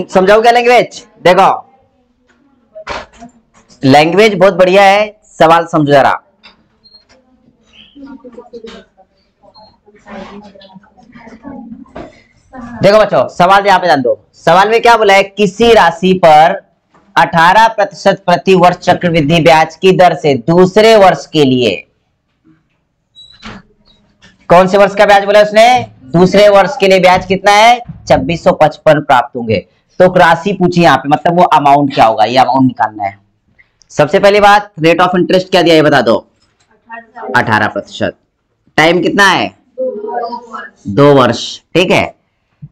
समझाओ क्या लैंग्वेज? देखो लैंग्वेज बहुत बढ़िया है, सवाल समझो जरा। देखो बच्चों सवाल यहाँ पे ध्यान दो। सवाल में क्या बोला है? किसी राशि पर 18% प्रति वर्ष चक्रवृद्धि ब्याज की दर से दूसरे वर्ष के लिए, कौन से वर्ष का ब्याज बोला उसने? दूसरे वर्ष के लिए ब्याज कितना है? 2655 प्राप्त होंगे। तो राशि पूछी यहाँ पे, मतलब वो अमाउंट क्या होगा, ये अमाउंट निकालना है। सबसे पहली बात, रेट ऑफ इंटरेस्ट क्या दिया है बता दो? 18%। टाइम कितना है? 2 वर्ष। ठीक है,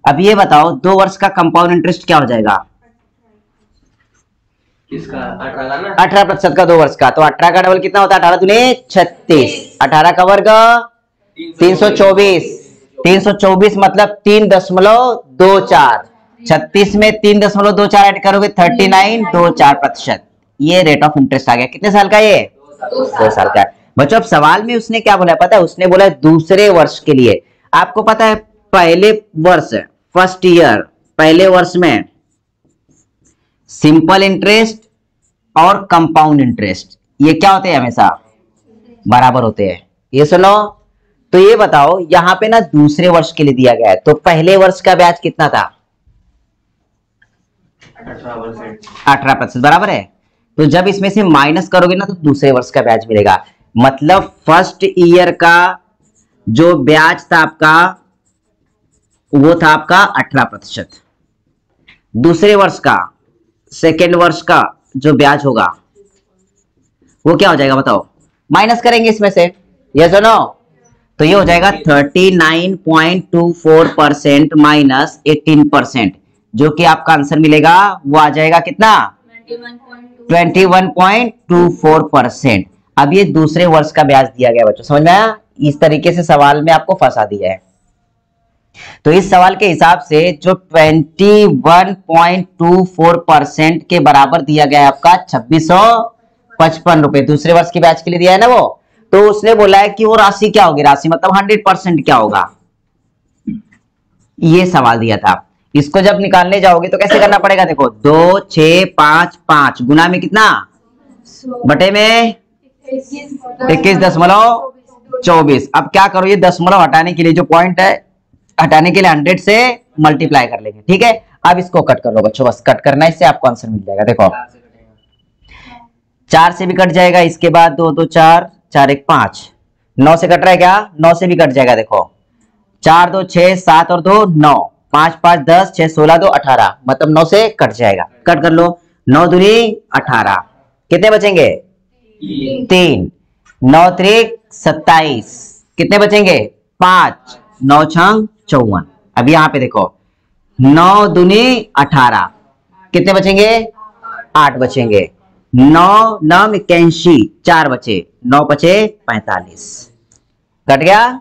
अब ये बताओ 2 वर्ष का कंपाउंड इंटरेस्ट क्या हो जाएगा? किसका? 18 का ना? 18% का 2 वर्ष का, तो 18 का डबल कितना होता है? 18 दूनी 36, 18 का वर्ग 324, 324 मतलब 3.24, 36 में 3.24 ऐड करोगे 39.24%। ये रेट ऑफ इंटरेस्ट आ गया। कितने साल का? ये 2 साल का। बच्चों अब सवाल में उसने क्या बोला पता है? उसने बोला दूसरे वर्ष के लिए। आपको पता है पहले वर्ष, फर्स्ट ईयर, पहले वर्ष में सिंपल इंटरेस्ट और कंपाउंड इंटरेस्ट ये क्या होते हैं? हमेशा बराबर होते हैं। ये सुनो, तो ये बताओ यहां पे ना दूसरे वर्ष के लिए दिया गया है, तो पहले वर्ष का ब्याज कितना था? 18% बराबर है। तो जब इसमें से माइनस करोगे ना तो दूसरे वर्ष का ब्याज मिलेगा। मतलब फर्स्ट ईयर का जो ब्याज था आपका वो था आपका 18%। दूसरे वर्ष का, सेकेंड वर्ष का जो ब्याज होगा वो क्या हो जाएगा बताओ? माइनस करेंगे इसमें से, यस और नो? तो ये हो जाएगा 39.24% माइनस 18%, जो कि आपका आंसर मिलेगा वो आ जाएगा कितना? 21.24%। अब ये दूसरे वर्ष का ब्याज दिया गया बच्चों, समझ में आया? इस तरीके से सवाल में आपको फंसा दिया है। तो इस सवाल के हिसाब से जो 21.24% के बराबर दिया गया है आपका 2655 रुपए, दूसरे वर्ष के ब्याज के लिए दिया है ना वो, तो उसने बोला है कि वो राशि क्या होगी? राशि मतलब 100% क्या होगा? ये सवाल दिया था। इसको जब निकालने जाओगे तो कैसे करना पड़ेगा? देखो 2 6 5 5 गुना में कितना? बटे में 21.24। अब क्या करो, ये दशमलव हटाने के लिए जो पॉइंट है हटाने के लिए 100 से मल्टीप्लाई कर लेंगे। ठीक है, अब इसको कट कर लो बच्चों, बस कट करना है, इससे आपको आंसर मिल जाएगा। देखो 4 से भी कट जाएगा, इसके बाद 2 2 4 4 1 5, 9 से कट रहा है क्या? 9 से भी कट जाएगा। देखो 4 2 6 7 और 2 9, 5 5 10 6 16 2 18, मतलब 9 से कट जाएगा। कट कर लो, 9 दूनी 18, कितने बचेंगे? 3, 9 त्रिक 27, कितने बचेंगे? 5, 9 छंग 54। अब यहाँ पे देखो 9 दूनी 18, कितने बचेंगे? 8 बचेंगे। 9 9 81, 4 बचे, 9 बचे 45, कट गया।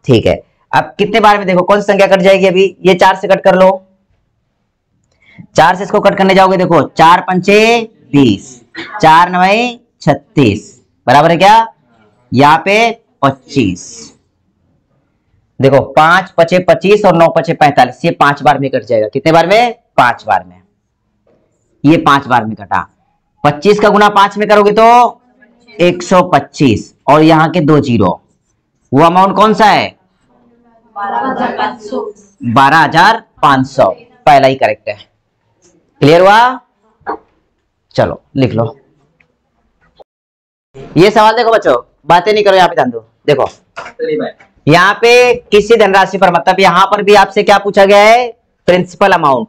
ठीक है, अब कितने बार में देखो कौन सी संख्या कट जाएगी? अभी ये 4 से कट कर लो, 4 से इसको कट करने जाओगे, देखो 4 पंचे 20, 4 9 36, बराबर है क्या? यहाँ पे 25, देखो 5 पचे 25 और 9 पचे 45, ये 5 बार में कट जाएगा। कितने बार में? 5 बार में। ये 5 बार में कटा। 25 का गुना 5 में करोगे तो 125, और यहाँ के 2 जीरो, वो अमाउंट कौन सा है? 12,500। पहला ही करेक्ट है। क्लियर हुआ? चलो लिख लो। ये सवाल देखो बच्चों, बातें नहीं करो, यहाँ पे ध्यान दो। देखो यहाँ पे किसी धनराशि पर, मतलब यहाँ पर भी आपसे क्या पूछा गया है? Principal amount.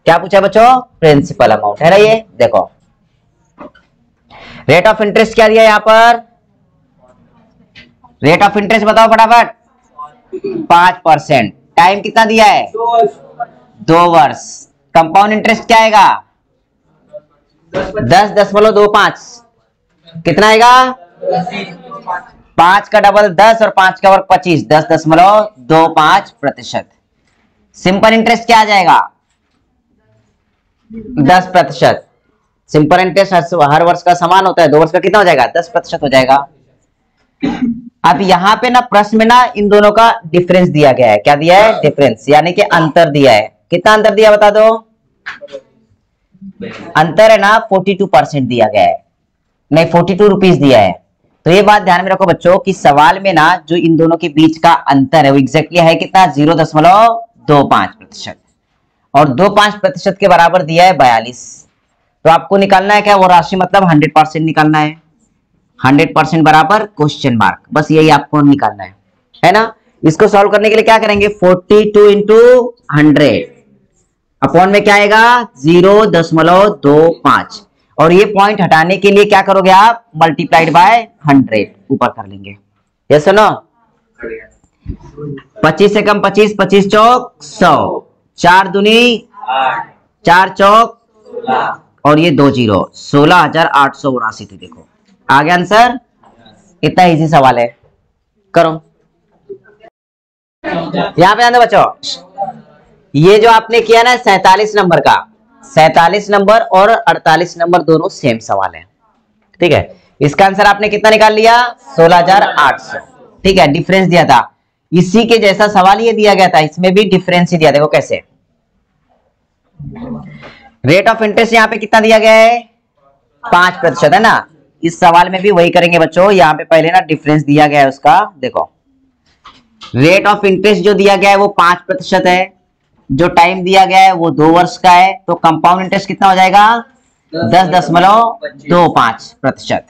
क्या पूछा है बच्चों? प्रिंसिपल अमाउंट है ना। ये देखो रेट ऑफ इंटरेस्ट क्या दिया है यहाँ पर? रेट ऑफ इंटरेस्ट बताओ फटाफट। 5%। टाइम कितना दिया है? 2 वर्ष। कंपाउंड इंटरेस्ट क्या आएगा? 10.25। कितना आएगा? 5 का डबल 10 और 5 का वर्ग 25, 10.25%। सिंपल इंटरेस्ट क्या आ जाएगा? 10%। सिंपल इंटरेस्ट हर वर्ष का समान होता है, 2 वर्ष का कितना हो जाएगा? 10% हो जाएगा। अब यहाँ पे ना प्रश्न में ना इन दोनों का डिफरेंस दिया गया है। क्या दिया है? डिफरेंस, यानी कि अंतर दिया है। कितना अंतर दिया बता दो? अंतर है ना 42% दिया गया है, नहीं 42 रुपीज दिया है। तो ये बात ध्यान में रखो बच्चों कि सवाल में ना जो इन दोनों के बीच का अंतर है वो एग्जैक्टली है कितना 0.25%, और 25% के बराबर दिया है 42। तो आपको निकालना है क्या वो राशि, मतलब 100% निकालना है। 100% बराबर क्वेश्चन मार्क, बस यही आपको निकालना है ना। इसको सॉल्व करने के लिए क्या करेंगे, 42 इंटू 100 अपॉन में क्या आएगा 0.25, और ये पॉइंट हटाने के लिए क्या करोगे आप, मल्टीप्लाइड बाय 100 ऊपर कर लेंगे। यस नो, 25 से कम 25, 25 चौक 100, 4 दूनी 4 चौक, और ये 2 जीरो 16,882 थी। देखो आ गया आंसर, इतना इजी सवाल है, करो। यहां पे आना बच्चों, ये जो आपने किया ना 47 नंबर का, 47 नंबर और 48 नंबर दोनों सेम सवाल है, ठीक है। इसका आंसर आपने कितना निकाल लिया 16,800, ठीक है। डिफरेंस दिया था, इसी के जैसा सवाल ये दिया गया था, इसमें भी डिफरेंस ही दिया था। वो कैसे, रेट ऑफ इंटरेस्ट यहाँ पे कितना दिया गया है 5% है ना, इस सवाल में भी वही करेंगे बच्चों। यहाँ पे पहले ना डिफरेंस दिया गया है उसका, देखो रेट ऑफ इंटरेस्ट जो दिया गया है वो 5% है, जो टाइम दिया गया है वो 2 वर्ष का है, तो कंपाउंड इंटरेस्ट कितना हो जाएगा 10.25%।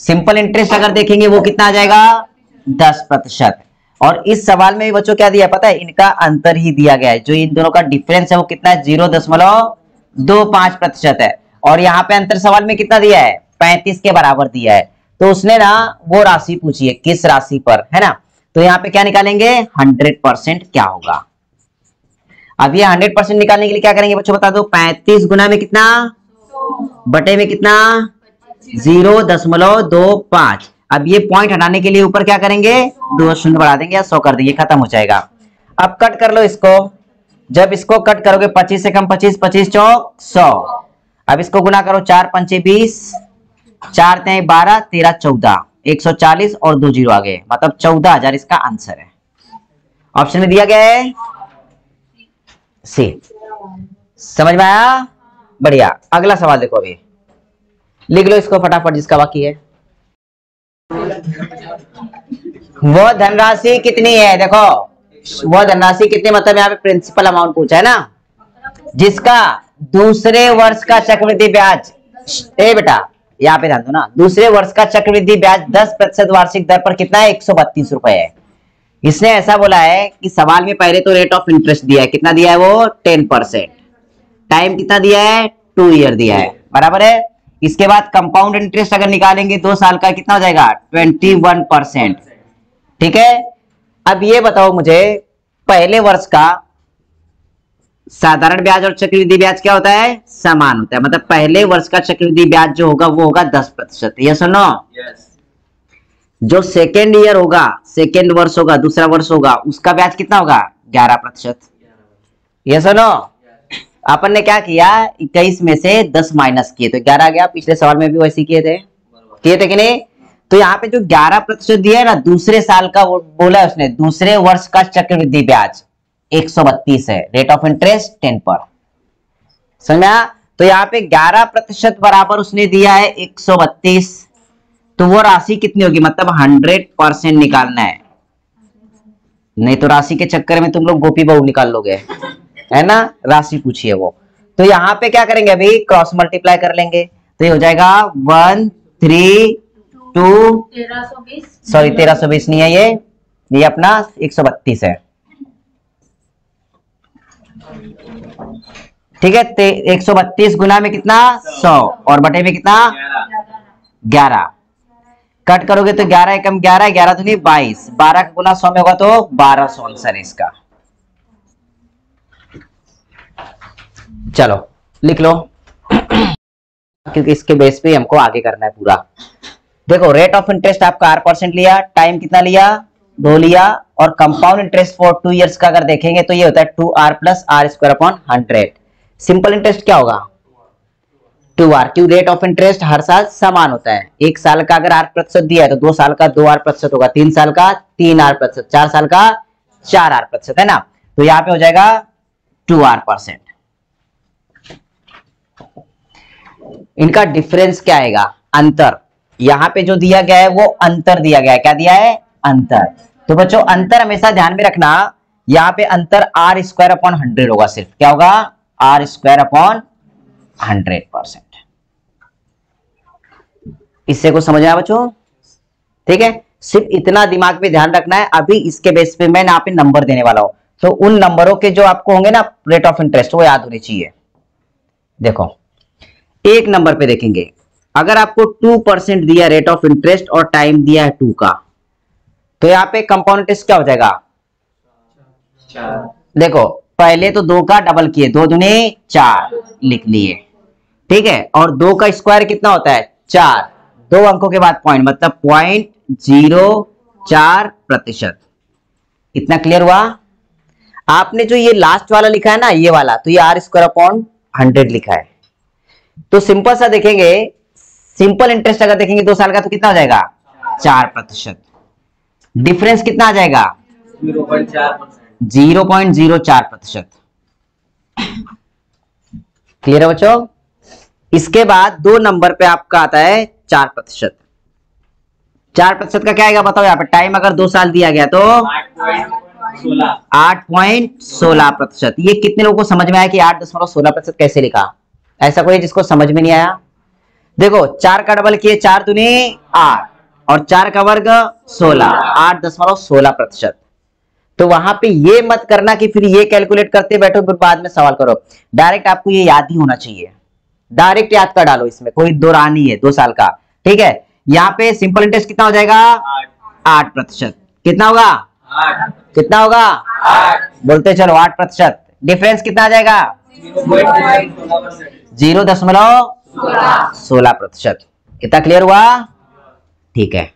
सिंपल इंटरेस्ट अगर देखेंगे वो कितना आ जाएगा 10%। और इस सवाल में भी बच्चों क्या दिया पता है, इनका अंतर ही दिया गया है, जो इन दोनों का डिफरेंस है वो कितना है 0.25% है, और यहाँ पे अंतर सवाल में कितना दिया है 35 के बराबर दिया है। तो उसने ना वो राशि पूछी है किस राशि पर, है ना। तो यहाँ पे क्या निकालेंगे 100% क्या होगा। अब ये 100% निकालने के लिए क्या करेंगे बच्चों बता दो, 35 गुना में कितना बटे में कितना 0.25। अब ये पॉइंट हटाने के लिए ऊपर क्या करेंगे 2 शून्य बढ़ा देंगे या 100 कर देंगे, खत्म हो जाएगा। अब कट कर लो इसको, जब इसको कट करोगे 25 से कम 25, 25 चौक 100। अब इसको गुना करो 4 पंचे 20, 4 तें 12, 13 14, 140 और 2 जीरो आ गए, मतलब 14,000 इसका आंसर है। ऑप्शन में दिया गया है सी। समझ में आया, बढ़िया। अगला सवाल देखो, अभी लिख लो इसको फटाफट जिसका बाकी है। वो धनराशि कितनी है, देखो वो धनराशि कितनी, मतलब यहाँ पे प्रिंसिपल अमाउंट पूछा है ना, जिसका दूसरे वर्ष का चक्रवृद्धि ब्याज, ए बेटा यहाँ पे ध्यान दो ना, दूसरे वर्ष का चक्रवृद्धि ब्याज 10% वार्षिक दर पर कितना है 132 रुपए है। इसने ऐसा बोला है कि सवाल में पहले तो रेट ऑफ इंटरेस्ट दिया है, कितना दिया है वो 10%, टाइम कितना दिया है 2 ईयर दिया है, बराबर है। इसके बाद कंपाउंड इंटरेस्ट अगर निकालेंगे 2 साल का कितना हो जाएगा 21%, ठीक है। अब ये बताओ मुझे पहले वर्ष का साधारण ब्याज और चक्रवृद्धि ब्याज क्या होता है समान होता है, मतलब पहले वर्ष का चक्रवृद्धि ब्याज जो होगा वो होगा 10%, यस और नो। जो सेकेंड ईयर होगा, सेकेंड वर्ष होगा, दूसरा वर्ष होगा, उसका ब्याज कितना होगा 11%, यस और नो। अपन ने क्या किया 21 में से 10 माइनस किए तो 11 आ गया, पिछले सवाल में भी वैसे किए थे कि नहीं। तो यहाँ पे जो 11% दिया है ना दूसरे साल का, वो बोला है उसने दूसरे वर्ष का चक्रवृद्धि ब्याज 132 है, रेट ऑफ इंटरेस्ट 10 पर, समझा। तो यहाँ पे 11% बराबर उसने दिया है 132, तो वो राशि कितनी होगी, मतलब 100% निकालना है, नहीं तो राशि के चक्कर में तुम लोग गोपी बहू निकाल लोगे, है ना। राशि पूछी है वो, तो यहाँ पे क्या करेंगे अभी क्रॉस मल्टीप्लाई कर लेंगे, तो ये हो जाएगा 132, सॉरी 1320 नहीं है ये अपना 132 है, ठीक है। 132 गुना में कितना 100 और बटे में कितना 11, कट करोगे तो 11 एकम 11, 11 दूनी 22, 12 का गुना 100 में होगा तो 1200 आंसर है इसका। चलो लिख लो क्योंकि इसके बेस पे हमको आगे करना है पूरा। देखो रेट ऑफ इंटरेस्ट आपका R% लिया, टाइम कितना लिया 2 लिया, और कंपाउंड इंटरेस्ट फॉर 2 इयर्स का अगर देखेंगे तो ये होता है 2R plus R² upon 100। Simple interest क्या होगा 2R, क्यों रेट ऑफ इंटरेस्ट हर साल समान होता है। 1 साल का अगर R% दिया है तो 2 साल का 2R% होगा, 3 साल का 3R%, 4 साल का 4R%, है ना। तो यहाँ पे हो जाएगा 2R%। इनका डिफरेंस क्या आएगा, अंतर। यहाँ पे जो दिया गया है वो अंतर दिया गया है, क्या दिया है, अंतर। तो बच्चों अंतर हमेशा ध्यान में रखना, यहाँ पे अंतर आर स्क्वायर अपॉन 100 होगा, सिर्फ क्या होगा, आर स्क्वायर अपॉन 100%। इससे कुछ समझ आया बच्चों, ठीक है। सिर्फ इतना दिमाग में ध्यान रखना है, अभी इसके बेस पे मैं यहाँ पे नंबर देने वाला हूं, तो उन नंबरों के जो आपको होंगे ना रेट ऑफ इंटरेस्ट वो याद होनी चाहिए। देखो एक नंबर पे देखेंगे, अगर आपको 2% दिया रेट ऑफ इंटरेस्ट और टाइम दिया है 2 का, तो यहाँ पे कंपाउंड इंटरेस्ट क्या हो जाएगा, 4। देखो पहले तो 2 का डबल किए, 2 दूनी 4 लिख लिए, ठीक है, और 2 का स्क्वायर कितना होता है 4, 2 अंकों के बाद पॉइंट, मतलब 0.04%। इतना क्लियर हुआ। आपने जो ये लास्ट वाला लिखा है ना ये वाला, तो ये आर स्क्वायर अपॉन 100 लिखा है। तो सिंपल सा देखेंगे, सिंपल इंटरेस्ट अगर देखेंगे 2 साल का तो कितना हो जाएगा 4%। डिफरेंस कितना आ जाएगा 0.04%। क्लियर है बच्चों। इसके बाद 2 नंबर पे आपका आता है 4%। 4% का क्या आएगा बताओ, यहाँ पे टाइम अगर 2 साल दिया गया तो 8.16%। ये कितने लोगों को समझ में आया कि 8.16% कैसे लिखा, ऐसा कोई जिसको समझ में नहीं आया। देखो 4 का डबल किए, 4 दूनी 8 और 4 का वर्ग 16, 8.16%। तो वहां पे ये मत करना कि फिर ये कैलकुलेट करते बैठो फिर बाद में सवाल करो, डायरेक्ट आपको ये याद ही होना चाहिए, डायरेक्ट याद कर डालो, इसमें कोई दो राह नहीं है 2 साल का, ठीक है। यहाँ पे सिंपल इंटरेस्ट कितना हो जाएगा 8%। कितना होगा 8। कितना होगा 8, बोलते चलो 8%। डिफरेंस कितना आ जाएगा 0.16%। कितना क्लियर हुआ, ठीक है।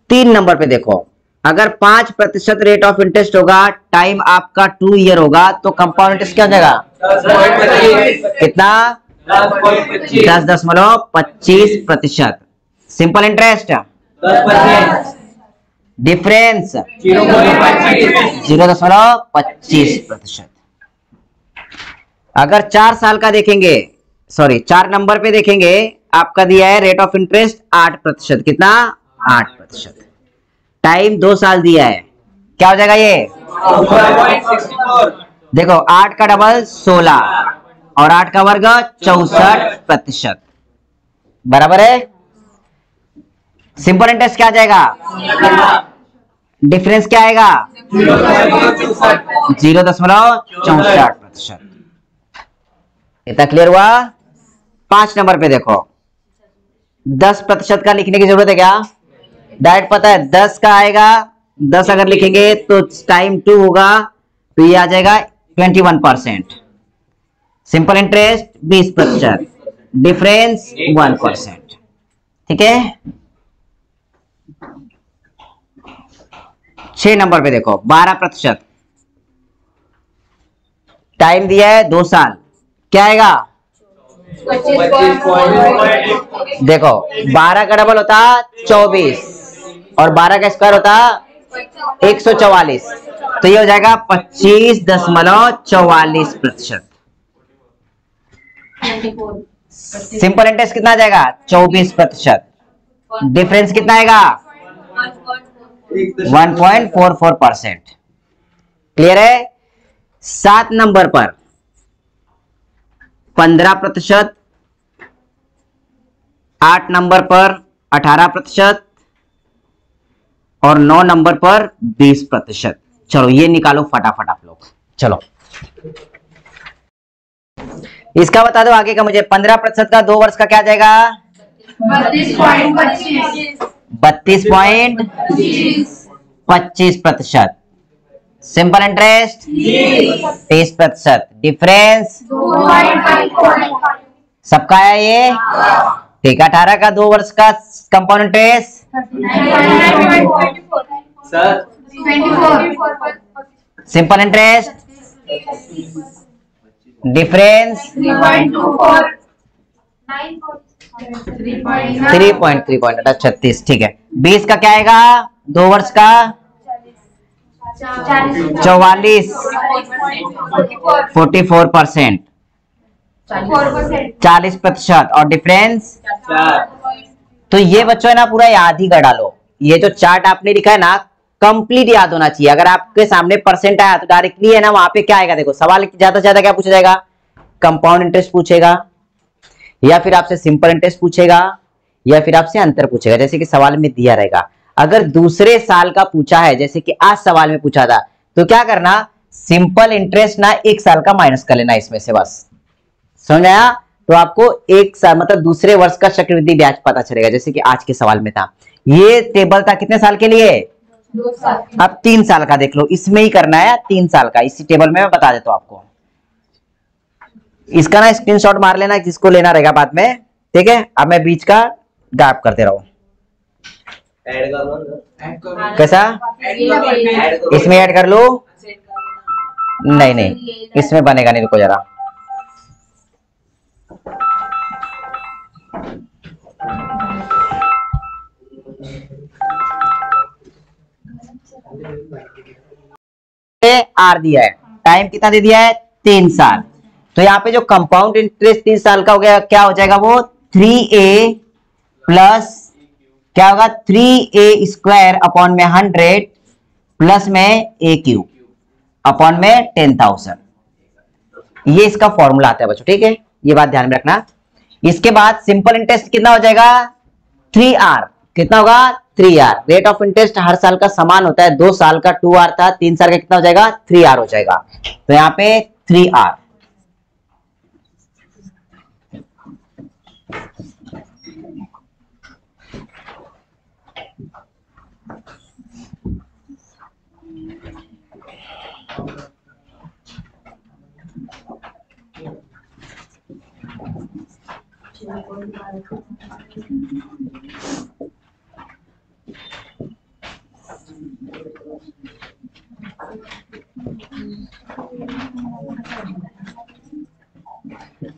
3 नंबर पे देखो, अगर 5% रेट ऑफ इंटरेस्ट होगा, टाइम आपका 2 ईयर होगा, तो कंपाउंड इंटरेस्ट क्या हो जाएगा कितना 10.25%। Simple interest difference 0.25%। अगर 4 साल का देखेंगे, सॉरी 4 नंबर पे देखेंगे, आपका दिया है रेट ऑफ इंटरेस्ट 8%। कितना 8%। टाइम 2 साल दिया है, क्या हो जाएगा ये 4.64। देखो 8 का डबल 16 और 8 का वर्ग 64%, बराबर है। सिंपल इंटरेस्ट क्या आ जाएगा, डिफरेंस क्या आएगा 0.64%। इतना क्लियर हुआ। 5 नंबर पे देखो, 10% का लिखने की जरूरत है क्या, डायरेक्ट पता है 10 का आएगा, 10 अगर लिखेंगे तो टाइम 2 होगा, तो ये आ जाएगा 21%। सिंपल इंटरेस्ट 20%, डिफरेंस 1%, ठीक है। 6 नंबर पे देखो, 12%, टाइम दिया है 2 साल, क्या आएगा 25। देखो 12 का डबल होता 24 और 12 का स्क्वायर होता 144, तो ये हो जाएगा 25.44%। सिंपल इंटरेस्ट कितना आ जाएगा 24%। डिफरेंस कितना आएगा 1.44%। क्लियर है। 7 नंबर पर 15%, 8 नंबर पर 18% और 9 नंबर पर 20%। चलो ये निकालो फटाफट आप लोग, चलो इसका बता दो आगे का मुझे। 15% का 2 वर्ष का क्या जाएगा 32.25%। Simple interest 30%। डिफरेंस सबका है ये, ठीक है। 18 का 2 वर्ष का compound interest simple interest difference 3.36, ठीक है। 20 का क्या आएगा 2 वर्ष का 44 44%। 40%। और डिफरेंस 4। तो ये बच्चों है ना पूरा याद ही कर डालो। ये जो चार्ट आपने लिखा है ना कंप्लीट याद होना चाहिए। अगर आपके सामने परसेंट आया तो डायरेक्टली है ना वहां पे क्या आएगा, देखो सवाल ज्यादा से ज्यादा क्या पूछा जाएगा, कंपाउंड इंटरेस्ट पूछेगा, या फिर आपसे सिंपल इंटरेस्ट पूछेगा, या फिर आपसे अंतर पूछेगा, जैसे कि सवाल में दिया रहेगा। अगर दूसरे साल का पूछा है, जैसे कि आज सवाल में पूछा था, तो क्या करना, सिंपल इंटरेस्ट ना एक साल का माइनस कर लेना इसमें से, बस समझ आया। तो आपको एक साल मतलब दूसरे वर्ष का चक्रवृद्धि ब्याज पता चलेगा, जैसे कि आज के सवाल में था। ये टेबल था कितने साल के लिए, 2 साल। अब 3 साल का देख लो, इसमें ही करना है 3 साल का। इसी टेबल में मैं बता देता हूं आपको। इसका ना स्क्रीनशॉट मार लेना जिसको लेना रहेगा बाद में, ठीक है। अब मैं बीच का गायब करते रहो। कैसा, इसमें ऐड कर लो, नहीं नहीं इसमें बनेगा नहीं, रुको जरा। आर दिया है, टाइम कितना दे दिया है, 3 साल। तो यहाँ पे जो कंपाउंड इंटरेस्ट 3 साल का हो गया, क्या हो जाएगा वो 3a प्लस क्या होगा 3a स्क्वायर अपॉन में 100 प्लस में a क्यूब अपॉन में 10,000। ये इसका फॉर्मूला आता है बच्चों, ठीक है, ये बात ध्यान में रखना। इसके बाद सिंपल इंटरेस्ट कितना हो जाएगा 3r, कितना होगा 3r। रेट ऑफ इंटरेस्ट हर साल का समान होता है, 2 साल का 2r था, 3 साल का कितना हो जाएगा 3r हो जाएगा। तो यहाँ पे 3r।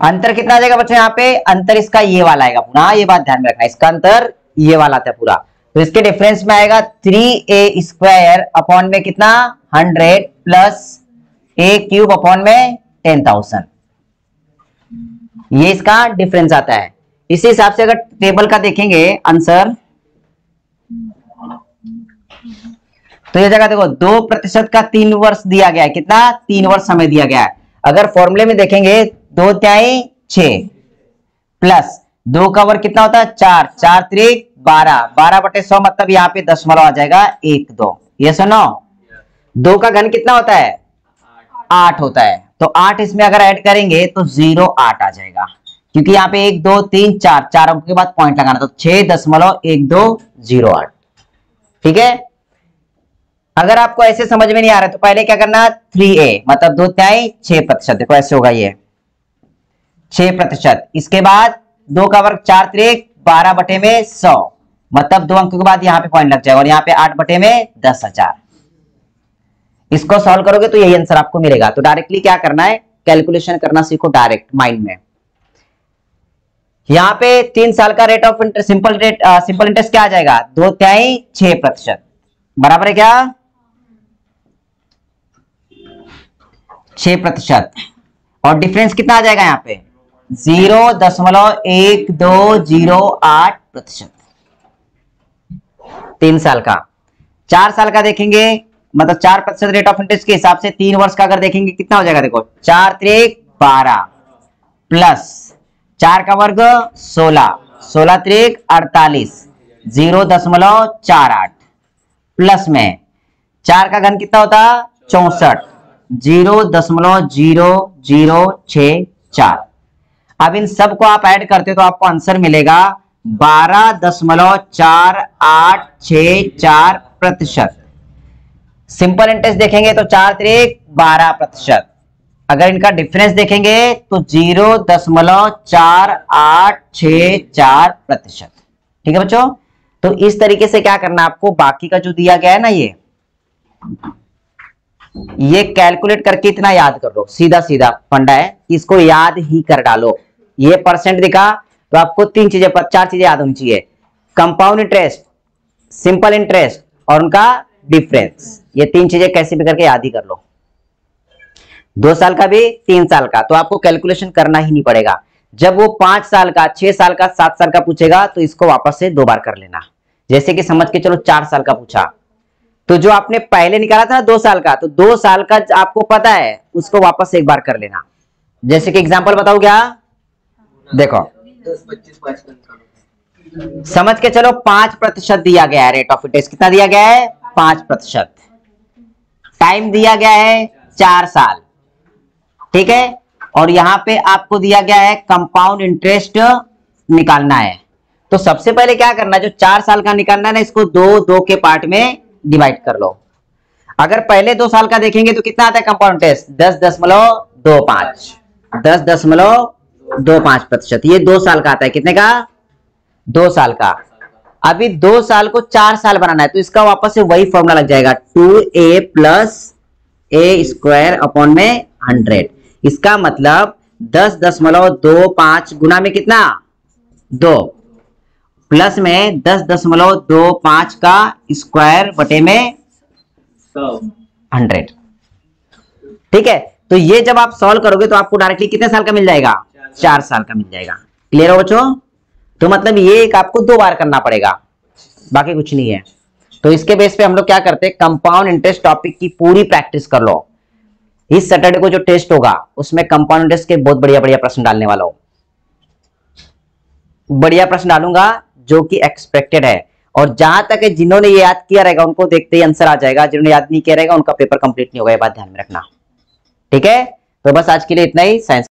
अंतर कितना आ जाएगा बच्चों, यहाँ पे अंतर इसका ये वाला आएगा पूरा, ये बात ध्यान में रखना, इसका अंतर ये वाला आता है पूरा। तो इसके डिफरेंस में आएगा 3a स्क्वायर अपॉन में कितना 100 प्लस a क्यूब अपॉन में 10,000। ये इसका डिफरेंस आता है। इसी हिसाब से अगर टेबल का देखेंगे आंसर, तो ये जगह देखो 2% का 3 वर्ष दिया गया है, कितना 3 वर्ष समय दिया गया है। अगर फॉर्मूले में देखेंगे 2 तिहाई 6 प्लस 2 का वर्ग कितना होता है 4, 4 त्रिक 12, 12/100 मतलब यहाँ पे दशमलव आ जाएगा 1 2। ये सुनो 2 का घन कितना होता है 8 होता है, तो 8 इसमें अगर ऐड करेंगे तो 0.8 आ जाएगा, क्योंकि यहाँ पे 1 2 3 4 4 अंक के बाद पॉइंट लगाना, तो 6.1208। ठीक है। अगर आपको ऐसे समझ में नहीं आ रहा तो पहले क्या करना 3a मतलब 2 तिहाई 6%, देखो ऐसे होगा ये 6%। इसके बाद 2 का वर्ग 4 त्रिक 12/100 मतलब 2 अंक के बाद यहाँ पे पॉइंट लग जाएगा, और यहाँ पे 8/10,000। इसको सॉल्व करोगे तो यही आंसर आपको मिलेगा। तो डायरेक्टली क्या करना है, कैलकुलेशन करना सीखो डायरेक्ट माइंड में। यहाँ पे 3 साल का rate of interest simple interest क्या आ जाएगा 2 तिहाई 6% बराबर है क्या 6%, और डिफरेंस कितना आ जाएगा यहाँ पे 0.1208%। 3 साल का। 4 साल का देखेंगे मतलब 4% रेट ऑफ इंटरेस्ट के हिसाब से 3 वर्ष का अगर देखेंगे कितना हो जाएगा, देखो 4 त्रिक 12 प्लस 4 का वर्ग 16, 16 त्रिक 48, 0.48 प्लस में 4 का घन कितना होता 64, 0.0064। अब इन सब को आप ऐड करते हो तो आपको आंसर मिलेगा 12.4864%। सिंपल इंटरेस्ट देखेंगे तो 4 त्रिक 12%। अगर इनका डिफरेंस देखेंगे तो 0.4864%। ठीक है बच्चों। तो इस तरीके से क्या करना आपको, बाकी का जो दिया गया है ना ये कैलकुलेट करके इतना याद कर लो, सीधा सीधा फंडा है, इसको याद ही कर डालो। ये परसेंट दिखा तो आपको 4 चीजें याद होनी चाहिए, कंपाउंड इंटरेस्ट, सिंपल इंटरेस्ट और उनका डिफरेंस। ये 3 चीजें कैसे भी करके याद ही कर लो। 2 साल का भी, 3 साल का, तो आपको कैलकुलेशन करना ही नहीं पड़ेगा। जब वो 5 साल का, 6 साल का, 7 साल का पूछेगा तो इसको वापस से 2 बार कर लेना। जैसे कि समझ के चलो 4 साल का पूछा, तो जो आपने पहले निकाला था ना 2 साल का, तो 2 साल का आपको पता है, उसको वापस से एक बार कर लेना। जैसे कि एग्जांपल बताओ क्या, देखो 10, 25, 5 समझ के चलो 5% दिया गया है रेट ऑफ इंटरेस्ट। कितना दिया गया है? 5%। टाइम दिया गया है 4 साल, ठीक है। और यहां पे आपको दिया गया है कंपाउंड इंटरेस्ट निकालना है। तो सबसे पहले क्या करना है, जो 4 साल का निकालना है ना, इसको 2 के पार्ट में डिवाइड कर लो। अगर पहले 2 साल का देखेंगे तो कितना आता है कंपाउंड इंटरेस्ट? 10.25, 10.25%। ये 2 साल का आता है। कितने का? 2 साल का। अभी 2 साल को 4 साल बनाना है, तो इसका वापस से वही फॉर्मूला लग जाएगा, 2a प्लस ए स्क्वायर अपॉन में 100। इसका मतलब 10.25 गुना में कितना? 2, प्लस में 10.25 का स्क्वायर बटे में 100। ठीक है, तो ये जब आप सॉल्व करोगे तो आपको डायरेक्टली कितने साल का मिल जाएगा? 4 साल का मिल जाएगा। क्लियर हो बच्चों? तो मतलब ये एक आपको 2 बार करना पड़ेगा, बाकी कुछ नहीं है। तो इसके बेस पे हम लोग क्या करते हैं, कंपाउंड इंटरेस्ट टॉपिक की पूरी प्रैक्टिस कर लो। इस सैटरडे को जो टेस्ट होगा उसमें कंपाउंड इंटरेस्ट के बहुत बढ़िया बढ़िया प्रश्न डालने वाला हूं। बढ़िया प्रश्न डालूंगा जो कि एक्सपेक्टेड है, और जहां तक है जिन्होंने ये याद किया रहेगा उनको देखते ही आंसर आ जाएगा, जिन्होंने याद नहीं किया रहेगा उनका पेपर कंप्लीट नहीं होगा, ये बात ध्यान में रखना। ठीक है, तो बस आज के लिए इतना ही। साइंस